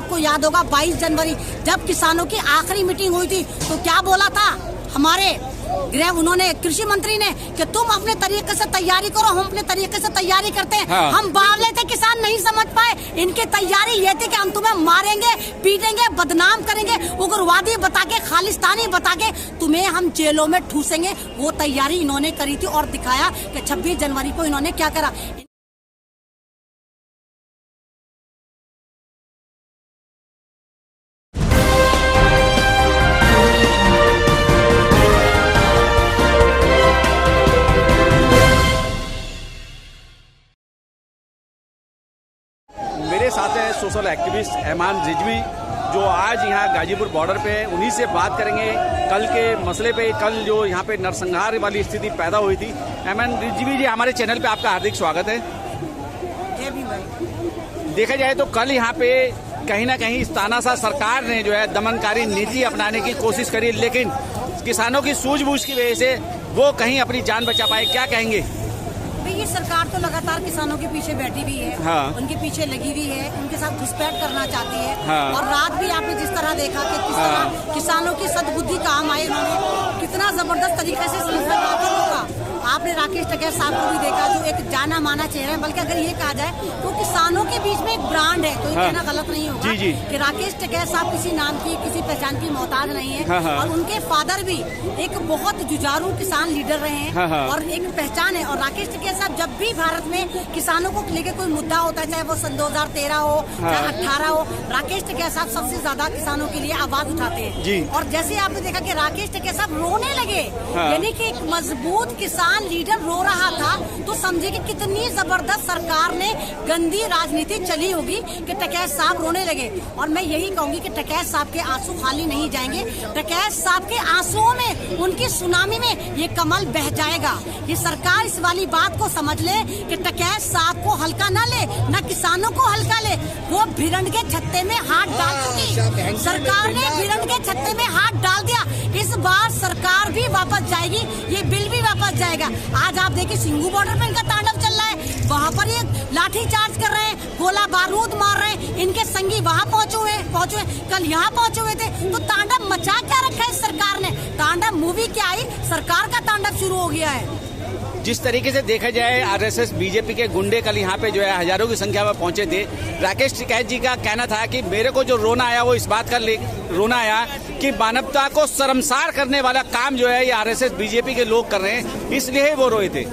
आपको याद होगा 22 जनवरी जब किसानों की आखिरी मीटिंग हुई थी तो क्या बोला था हमारे उन्होंने कृषि मंत्री ने कि तुम अपने तरीके से तैयारी करो, हम अपने तरीके से तैयारी करते हैं। हाँ। हम बावले थे, किसान नहीं समझ पाए। इनकी तैयारी ये थी कि हम तुम्हें मारेंगे, पीटेंगे, बदनाम करेंगे, उग्रवादी बता के, खालिस्तानी बता के तुम्हें हम जेलों में ठूसेंगे। वो तैयारी इन्होंने करी थी और दिखाया कि 26 जनवरी को इन्होंने क्या करा। मेरे साथ है सोशल एक्टिविस्ट एमान रिजवी, जो आज यहाँ गाजीपुर बॉर्डर पे उन्हीं से बात करेंगे कल के मसले पे। कल जो यहाँ पे नरसंहार वाली स्थिति पैदा हुई थी। एमान रिजवी जी, हमारे चैनल पे आपका हार्दिक स्वागत है। देखा जाए तो कल यहाँ पे कहीं ना कहीं तानाशाह सरकार ने जो है दमनकारी नीति अपनाने की कोशिश करी, लेकिन किसानों की सूझबूझ की वजह से वो कहीं अपनी जान बचा पाए। क्या कहेंगे? ये सरकार तो लगातार किसानों के पीछे बैठी हुई है। हाँ। उनके पीछे लगी हुई है, उनके साथ घुसपैठ करना चाहती है। हाँ। और रात भी आपने जिस तरह देखा कि किस तरह किसानों की सद्बुद्धि काम आई, उन्होंने कितना जबरदस्त तरीके से रोका। आपने राकेश टिकैत साहब को भी देखा, जो एक जाना माना चेहरा है। बल्कि अगर ये कहा जाए तो किसानों के बीच में एक ब्रांड है, तो ये कहना गलत नहीं होगा कि राकेश टिकैत साहब किसी नाम की, किसी पहचान की मोहताज नहीं है। और उनके फादर भी एक बहुत जुझारू किसान लीडर रहे हैं और एक पहचान है। और राकेश टिकैत साहब जब भी भारत में किसानों को लेकर कोई मुद्दा होता है, चाहे वो सन 2013 हो, चाहे 18 हो, राकेश टिकैत साहब सबसे ज्यादा किसानों के लिए आवाज उठाते हैं। और जैसे आपने देखा कि राकेश टिकैत साहब रोने लगे, यानी कि एक मजबूत किसान लीडर रो रहा था, तो समझे कि कितनी जबरदस्त सरकार ने गंदी राजनीति चली होगी कि टिकैत साहब रोने लगे। और मैं यही कहूंगी कि टिकैत साहब के आंसू खाली नहीं जाएंगे। टिकैत साहब के आंसुओं में, उनकी सुनामी में ये कमल बह जाएगा। ये सरकार इस वाली बात को समझ ले कि टिकैत साहब को हल्का ना ले, ना किसानों को हल्का ले। वो भिरंड के छत्ते में हाथ डाल चुकी, सरकार ने भिरंड के छत्ते में हाथ डाल दिया। इस बार सरकार भी वापस जाएगी, ये बिल भी वापस जाएगा। आज आप देखिए सिंघू बॉर्डर पे इनका तांडव चल रहा है, वहाँ पर ये लाठी चार्ज कर रहे हैं, गोला बारूद मार रहे हैं। इनके संगी वहाँ पहुँचे हुए, कल यहाँ पहुँचे हुए थे। तो तांडव मचा क्या रखा है सरकार ने? तांडव मूवी क्या आई, सरकार का तांडव शुरू हो गया है। जिस तरीके से देखा जाए आरएसएस बीजेपी के गुंडे कल यहाँ पे जो है हजारों की संख्या में पहुंचे थे। राकेश टिकैत जी का कहना था कि मेरे को जो रोना आया वो इस बात का रोना आया कि मानवता को शर्मसार करने वाला काम जो है ये आरएसएस बीजेपी के लोग कर रहे हैं, इसलिए वो रोए थे।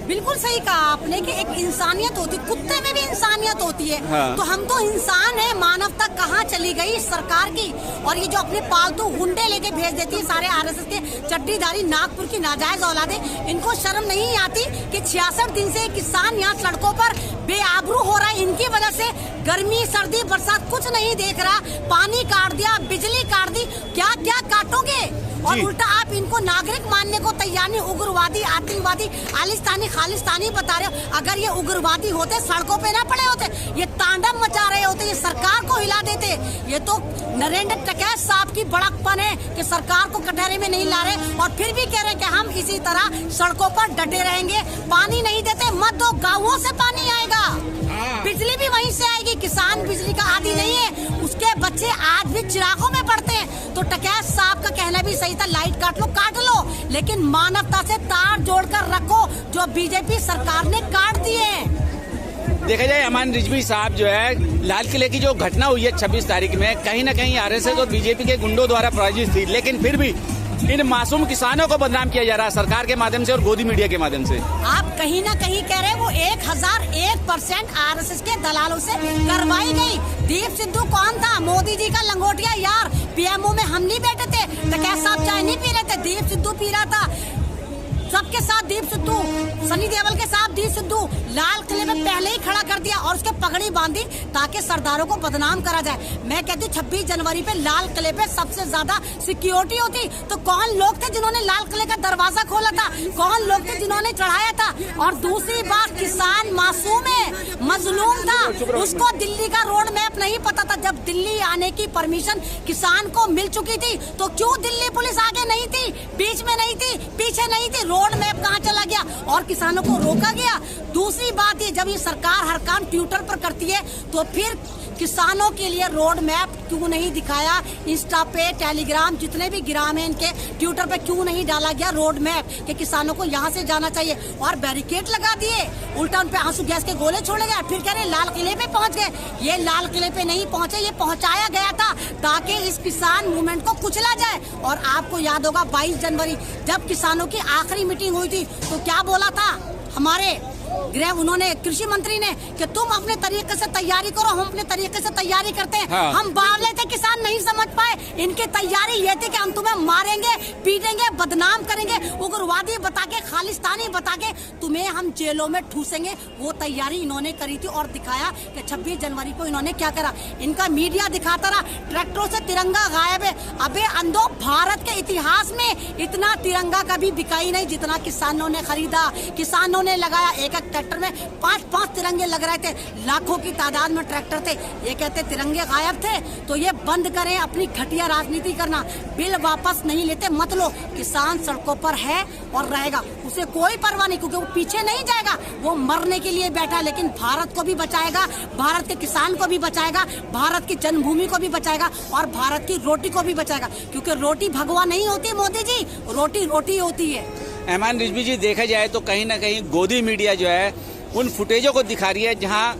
बिल्कुल सही कहा आपने कि एक इंसानियत होती, कुत्ते में भी इंसानियत होती है। हाँ। तो हम तो इंसान है, मानवता कहाँ चली गई सरकार की? और ये जो अपने पालतू गुंडे लेके भेज देती है सारे आरएसएस के चड्डीधारी नागपुर की नाजायज औलादे, इनको शर्म नहीं आती कि 66 दिन से किसान यहाँ सड़कों पर बेआबरू हो रहा है। इनकी वजह से गर्मी, सर्दी, बरसात कुछ नहीं देख रहा, पानी काट दिया, बिजली काट दी, क्या क्या काटोगे? और उल्टा आप इनको नागरिक मानने को तैयार नहीं। उग्रवादी, आतंकवादी, खालिस्तानी बता रहे हो। अगर ये उग्रवादी होते सड़कों पे ना पड़े होते, ये तांडव मचा रहे होते, ये सरकार को हिला देते। ये तो नरेंद्र टिकैत साहब की बड़कपन है कि सरकार को कटहरे में नहीं ला रहे और फिर भी कह रहे कि हम इसी तरह सड़कों पर डटे रहेंगे। पानी नहीं देते, मत दो, गाँवों से पानी आएगा, बिजली भी वहीं से आएगी। किसान बिजली का आदी नहीं है, उसके बच्चे आज भी चिरागों में पड़ते हैं। तो टिकैत साहब का कहना भी सही था, लाइट काट लो, लेकिन मानवता से तार जोड़कर रखो, जो बीजेपी सरकार ने काट दिए। देखा जाए अमान रिजवी साहब, जो है लाल किले की जो घटना हुई है 26 तारीख में, कहीं ना कहीं आरएसएस और बीजेपी के गुंडों द्वारा प्रायोजित थी, लेकिन फिर भी इन मासूम किसानों को बदनाम किया जा रहा है सरकार के माध्यम से और गोदी मीडिया के माध्यम से। आप कहीं ना कहीं कह रहे हैं वो 1001% आरएसएस के दलालों से करवाई गई। दीप सिद्धू कौन था? मोदी जी का लंगोटिया यार। पीएमओ में हम नहीं बैठे थे, टिकैत साहब चाय नहीं पी रहे थे, दीप सिद्धू पी रहा था। सबके साथ दीप सिद्धू, सनी देओल के साथ दीप सिद्धू लाल किले में पहले ही खड़ा कर दिया और उसके पगड़ी बांधी ताकि सरदारों को बदनाम करा जाए। मैं कहती हूँ 26 जनवरी पे लाल किले पे सबसे ज्यादा सिक्योरिटी होती तो कौन लोग थे जिन्होंने लाल किले का दरवाजा खोला था? कौन लोग थे जिन्होंने चढ़ाया था? और दूसरी बात, किसान मासूम है, मजलूम था, उसको दिल्ली का रोड मैप नहीं पता था। जब दिल्ली आने की परमिशन किसान को मिल चुकी थी तो क्यों दिल्ली पुलिस आगे नहीं थी, बीच में नहीं थी, पीछे नहीं थी? रोड मैप कहाँ चला गया और किसानों को रोका गया? दूसरी बात ये, जब ये सरकार हर काम ट्विटर पर करती है तो फिर किसानों के लिए रोड मैप क्यों नहीं दिखाया? इंस्टा पे, टेलीग्राम, जितने भी ग्राम है इनके, ट्विटर पे क्यों नहीं डाला गया रोड मैप कि किसानों को यहाँ से जाना चाहिए? और बैरिकेड लगा दिए, उल्टा उन पे आंसू गैस के गोले छोड़े गए, फिर कह रहे लाल किले पे पहुंच गए। ये लाल किले पे नहीं पहुंचे, ये पहुंचाया गया था ताकि इस किसान मूवमेंट को कुचला जाए। और आपको याद होगा 22 जनवरी जब किसानों की आखिरी मीटिंग हुई थी तो क्या बोला था हमारे उन्होंने कृषि मंत्री ने कि तुम अपने तरीके से तैयारी करो, हम अपने तरीके से तैयारी करते हैं। हाँ। हम बावले थे, किसान नहीं समझ पाए। इनकी तैयारी ये थी कि हम तुम्हें मारेंगे, पीटेंगे, बदनाम करेंगे, उग्रवादी बता के, खालिस्तानी बता के तुम्हें हम जेलों में ठूसेंगे। वो तैयारी इन्होंने करी थी और दिखाया कि 26 जनवरी को इन्होंने क्या करा। इनका मीडिया दिखाता रहा ट्रैक्टरों से तिरंगा गायब है। अबे अंधो, भारत के इतिहास में इतना तिरंगा कभी बिकाई नहीं जितना किसानों ने खरीदा, किसानों ने लगाया। एक ट्रैक्टर में 5-5 तिरंगे लग रहे थे, लाखों की तादाद में ट्रैक्टर थे। ये कहते तिरंगे गायब थे। तो ये बंद करें अपनी घटिया राजनीति करना। बिल वापस नहीं लेते मत लो। किसान सड़कों पर है और रहेगा, उसे कोई परवाह नहीं, क्योंकि वो पीछे नहीं जाएगा। वो मरने के लिए बैठा, लेकिन भारत को भी बचाएगा, भारत के किसान को भी बचाएगा, भारत की जन्मभूमि को भी बचाएगा और भारत की रोटी को भी बचाएगा। क्योंकि रोटी भगवान नहीं होती मोदी जी, रोटी रोटी होती है। ऐमान रिजवी जी, देखा जाए तो कहीं ना कहीं गोदी मीडिया जो है उन फुटेजों को दिखा रही है जहां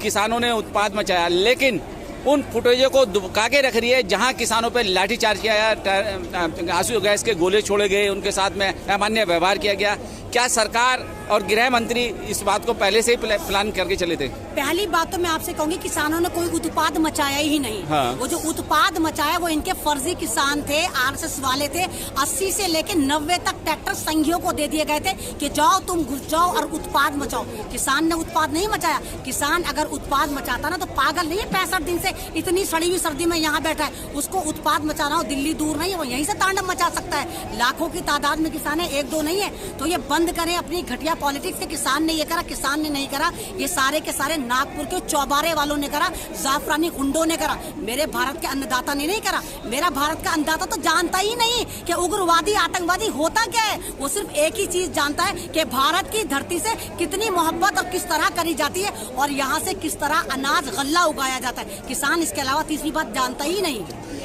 किसानों ने उत्पात मचाया, लेकिन उन फुटेजों को दुबका के रख रही है जहां किसानों पर लाठीचार्ज किया गया, आंसू गैस के गोले छोड़े गए, उनके साथ में अमान्य व्यवहार किया गया। क्या सरकार और गृह मंत्री इस बात को पहले से ही प्लान करके चले थे? पहली बात तो मैं आपसे कहूंगी, किसानों ने कोई उत्पाद मचाया ही नहीं। हाँ। वो जो उत्पाद मचाया वो इनके फर्जी किसान थे, आरएसएस वाले थे। 80 से लेकर 90 तक ट्रैक्टर संघियों को दे दिए गए थे कि जाओ तुम घुस जाओ और उत्पाद मचाओ। किसान ने उत्पाद नहीं मचाया। किसान अगर उत्पाद मचाता ना तो पागल नहीं है, 65 दिन से इतनी सड़ी हुई सर्दी में यहाँ बैठा है। उसको उत्पाद मचाना हो, दिल्ली दूर नहीं है, वो यहीं से तांडव मचा सकता है। लाखों की तादाद में किसान है, 1-2 नहीं है। तो ये बंद करें अपनी घटिया पॉलिटिक्स से। किसान ने ये करा, किसान ने नहीं करा, ये सारे के सारे नागपुर के चौबारे वालों ने करा, जाफरानी गुंडों ने करा। मेरे भारत के अन्नदाता ने नहीं करा। मेरा भारत का अन्नदाता तो जानता ही नहीं कि उग्रवादी आतंकवादी होता क्या है। वो सिर्फ एक ही चीज जानता है कि भारत की धरती से कितनी मोहब्बत और किस तरह करी जाती है और यहाँ से किस तरह अनाज गल्ला उगाया जाता है। किसान इसके अलावा तीसरी बात जानता ही नहीं।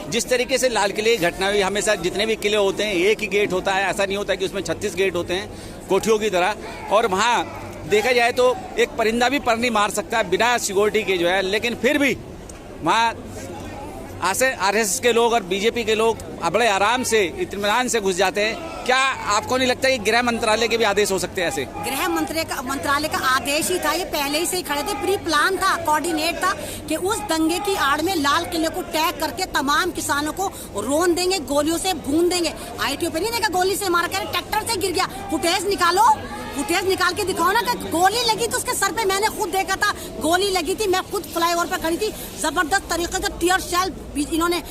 जिस तरीके से लाल किले की घटना हुई, हमेशा जितने भी किले होते हैं एक ही गेट होता है, ऐसा नहीं होता कि उसमें 36 गेट होते हैं कोठियों की तरह। और वहाँ देखा जाए तो एक परिंदा भी पर नहीं मार सकता बिना सिक्योरिटी के जो है, लेकिन फिर भी वहाँ आरएसएस के लोग और बीजेपी के लोग बड़े आराम से इत्मीनान से घुस जाते हैं। क्या आपको नहीं लगता कि गृह मंत्रालय के भी आदेश हो सकते हैं ऐसे? गृह मंत्रालय का आदेश ही था, ये पहले ही से ही खड़े थे, प्री प्लान था, कोऑर्डिनेट था कि उस दंगे की आड़ में लाल किले को टैग करके तमाम किसानों को रोन देंगे, गोलियों से भून देंगे। आईटीओ पे नहीं देखा गोली से मारा, कह रहे ट्रैक्टर से गिर गया। फुटेज निकालो, फुटेज निकाल के दिखाओ ना कि गोली लगी तो उसके सर पे, मैंने खुद देखा था गोली लगी थी। मैं खुद फ्लाईओवर पर खड़ी थी, जबरदस्त तरीके से टीयर शेल इन्होंने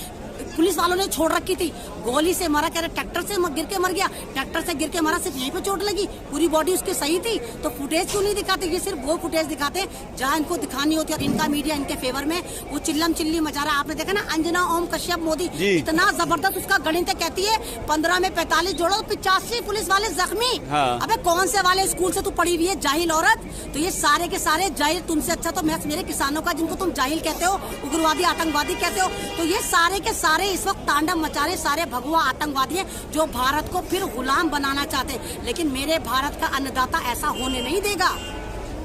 पुलिस वालों ने छोड़ रखी थी। गोली से मारा, कह रहे ट्रैक्टर से गिर के मर गया, ट्रैक्टर से गिर के मारा, सिर्फ यहीं पे चोट लगी, पूरी बॉडी उसकी सही थी। तो फुटेज क्यों नहीं दिखाते? ये सिर्फ वो फुटेज दिखाते हैं जहाँ इनको दिखानी होती है। इनका मीडिया इनके फेवर में वो चिल्लम चिल्ली मचा रहा है। आपने देखा ना अंजना ओम कश्यप मोदी, इतना जबरदस्त उसका गणित कहती है 15 में 45 जोड़ो 85 पुलिस वाले जख्मी। हाँ। अबे कौन से वाले स्कूल से तू पढ़ी हुई है जाहिल औरत? तो ये सारे के सारे जाहिल। तुमसे अच्छा तो मैं मेरे किसानों का, जिनको तुम जाहिल कहते हो, उग्रवादी आतंकवादी कहते हो, तो ये सारे के सारे इस वक्त तांडव मचा रहे सारे भगवा आतंकवादी हैं जो भारत को फिर गुलाम बनाना चाहते हैं। लेकिन मेरे भारत का अन्नदाता ऐसा होने नहीं देगा।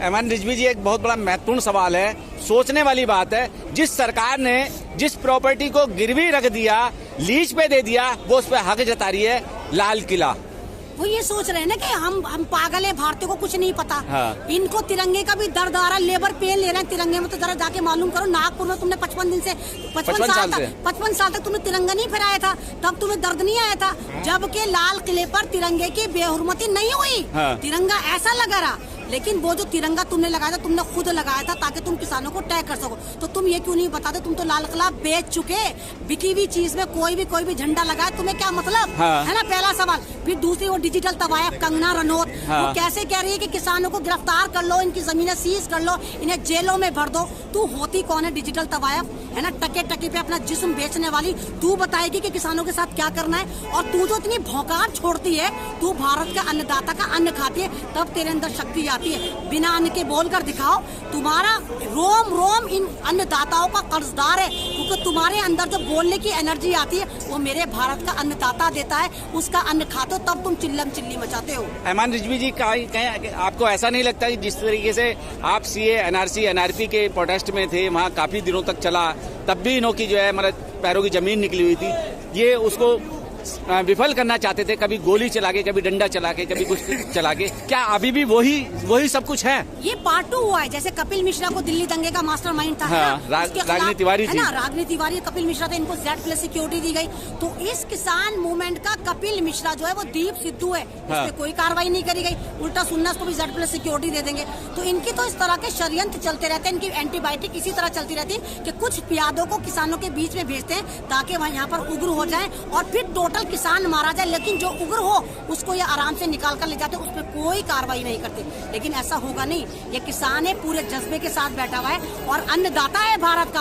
ऐमान रिजवी जी, एक बहुत बड़ा महत्वपूर्ण सवाल है, सोचने वाली बात है। जिस सरकार ने जिस प्रॉपर्टी को गिरवी रख दिया, लीज पे दे दिया, वो उस पर हक जता रही है लाल किला। वो ये सोच रहे हैं ना कि हम पागल है, भारतीयों को कुछ नहीं पता। हाँ। इनको तिरंगे का भी दर्द आ रहा, लेबर पेन ले रहे हैं तिरंगे में। तो जरा जाके मालूम करो, नागपुर में तुमने 55 साल तक तुमने तिरंगा नहीं फहराया था, तब तुम्हें दर्द नहीं आया था? जबकि लाल किले पर तिरंगे की बेहुरमती नहीं हुई। हाँ। तिरंगा ऐसा लगा रहा, लेकिन वो जो तिरंगा तुमने लगाया था, तुमने खुद लगाया था ताकि तुम किसानों को टैग कर सको। तो तुम ये क्यों नहीं बताते? तुम तो लाल किला बेच चुके, बिकी हुई चीज में कोई भी झंडा लगाया, तुम्हें क्या मतलब? हाँ। है ना पहला सवाल। फिर दूसरी वो डिजिटल तवायफ, कंगना रनौत, वो कैसे कह रही है कि किसानों को गिरफ्तार कर लो, इनकी जमीनें सीज कर लो, इन्हें जेलों में भर दो। तू होती कौन है? डिजिटल तवायफ है ना, टके टके पे अपना जिस्म बेचने वाली। तू बताएगी कि किसानों के साथ क्या करना है। और तू जो इतनी भौकाल छोड़ती है, तू भारत का अन्नदाता का अन्न खाती है, तब तेरे अंदर शक्ति आती है। बिना अन्न के बोल कर दिखाओ। तुम्हारा रोम रोम इन अन्नदाताओं का कर्जदार है, क्योंकि तुम्हारे अंदर जो बोलने की एनर्जी आती है वो मेरे भारत का अन्नदाता देता है। उसका अन्न खाते हो तब तुम चिल्लम चिल्ली मचाते हो। ऐमान रिजवी जी, कहीं आपको ऐसा नहीं लगता कि जिस तरीके से आप सीए, एनआरसी, एनआरपी के प्रोटेस्ट में थे, वहाँ काफी दिनों तक चला, तब भी इन्हों की जो है मतलब पैरों की जमीन निकली हुई थी, ये उसको विफल करना चाहते थे, कभी गोली चला के, कभी डंडा चला के, कभी कुछ चला के। क्या अभी भी वही सब कुछ है? ये पार्ट 2 हुआ है। जैसे कपिल मिश्रा को दिल्ली दंगे का मास्टरमाइंड था, रागनी तिवारी थी, रागनी तिवारी, कपिल मिश्रा थे, इनको Z+ सिक्योरिटी दी गई। तो इस किसान मूवमेंट का कपिल मिश्रा जो है वो दीप सिद्धू है, इस पे कोई कार्रवाई नहीं करी गई। उल्टा सुनना, उसको भी Z+ सिक्योरिटी दे देंगे। तो इनकी तो इस तरह के षड्यंत्र चलते रहते हैं। इनकी एंटीबायोटिक इसी तरह चलती रहती है कि कुछ प्यादों को किसानों के बीच में भेजते हैं ताकि वह यहाँ पर उग्र हो जाए और फिर टोटल किसान मारा जाए। लेकिन जो उग्र हो उसको ये आराम से निकाल कर ले जाते, उस पर कोई कार्रवाई नहीं करते। लेकिन ऐसा होगा नहीं। ये किसान है, पूरे जज्बे के साथ बैठा हुआ है और अन्नदाता है भारत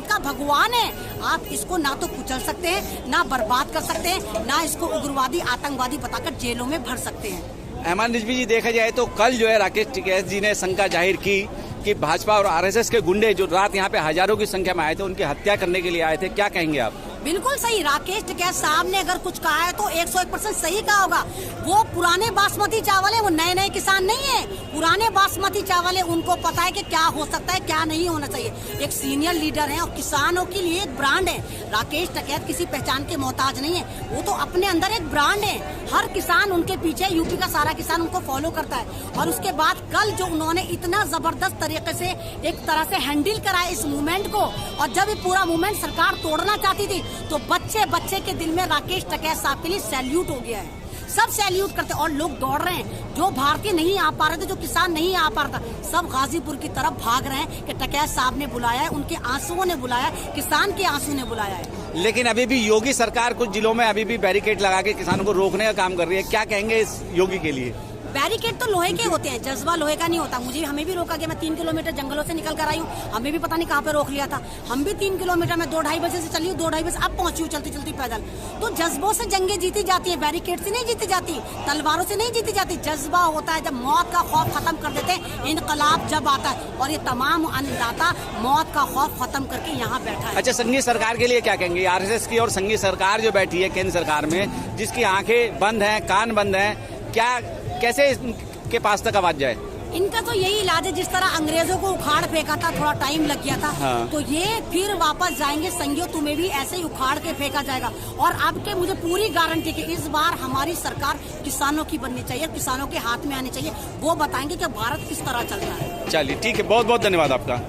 का भगवान है। आप इसको ना तो कुचल सकते हैं, ना बर्बाद कर सकते हैं, ना इसको उग्रवादी, आतंकवादी बताकर जेलों में भर सकते हैं। ऐमान रिजवी जी, देखा जाए तो कल जो है राकेश टिकैत जी ने शंका जाहिर की कि भाजपा और आरएसएस के गुंडे जो रात यहाँ पे हजारों की संख्या में आए थे, उनकी हत्या करने के लिए आए थे। क्या कहेंगे आप? बिल्कुल सही। राकेश टिकैत साहब ने अगर कुछ कहा है तो 101% सही कहा होगा। वो पुराने बासमती चावल है, वो नए नए किसान नहीं है। पुराने बासमती चावल है, उनको पता है कि क्या हो सकता है, क्या नहीं होना चाहिए। एक सीनियर लीडर है और किसानों के लिए एक ब्रांड है। राकेश टिकैत किसी पहचान के मोहताज नहीं है, वो तो अपने अंदर एक ब्रांड है। हर किसान उनके पीछे, यूपी का सारा किसान उनको फॉलो करता है। और उसके बाद कल जो उन्होंने इतना जबरदस्त तरीके से एक तरह से हैंडल करा इस मूवमेंट को, और जब ये पूरा मूवमेंट सरकार तोड़ना चाहती थी तो बच्चे के दिल में राकेश टिकैत साहब के लिए सैल्यूट हो गया है। सब सैल्यूट करते और लोग दौड़ रहे हैं। जो भारतीय नहीं आ पा रहे थे, जो किसान नहीं आ पा रहा था, सब गाजीपुर की तरफ भाग रहे हैं कि टिकैत साहब ने बुलाया है, उनके आंसुओं ने बुलाया है, किसान के आंसू ने बुलाया है। लेकिन अभी भी योगी सरकार कुछ जिलों में अभी भी बैरिकेड लगा के किसानों को रोकने का काम कर रही है। क्या कहेंगे इस योगी के लिए? बैरिकेड तो लोहे के होते हैं, जज्बा लोहे का नहीं होता। हमें भी रोका गया। मैं 3 किलोमीटर जंगलों से निकल कर आई हूँ, हमें भी पता नहीं कहाँ पे रोक लिया था। हम भी 3 किलोमीटर में 2-2:30 बजे से चली हूँ, 2-2:30 बजे अब पहुंची हूँ चलती चलती पैदल। तो जज्बों से जंगें जीती जाती है, बैरिकेड से नहीं जीती जाती, तलवारों से नहीं जीती जाती। जज्बा होता है, जब मौत का खौफ खत्म कर देते हैं, इनकलाब जब आता है। और ये तमाम अन्नदाता मौत का खौफ खत्म करके यहाँ बैठा है। अच्छा, संघीय सरकार के लिए क्या कहेंगे? आरएसएस की और संघीय सरकार जो बैठी है केंद्र सरकार में, जिसकी आंखें बंद हैं, कान बंद हैं, क्या कैसे के पास तक आवाज जाए? इनका तो यही इलाज है। जिस तरह अंग्रेजों को उखाड़ फेंका था, थोड़ा टाइम लग गया था, तो ये फिर वापस जाएंगे। संघियों, तुम्हें भी ऐसे ही उखाड़ के फेंका जाएगा। और अब के मुझे पूरी गारंटी कि इस बार हमारी सरकार किसानों की बननी चाहिए, किसानों के हाथ में आनी चाहिए। वो बताएंगे कि भारत किस तरह चल रहा है। चलिए, ठीक है, बहुत बहुत धन्यवाद आपका।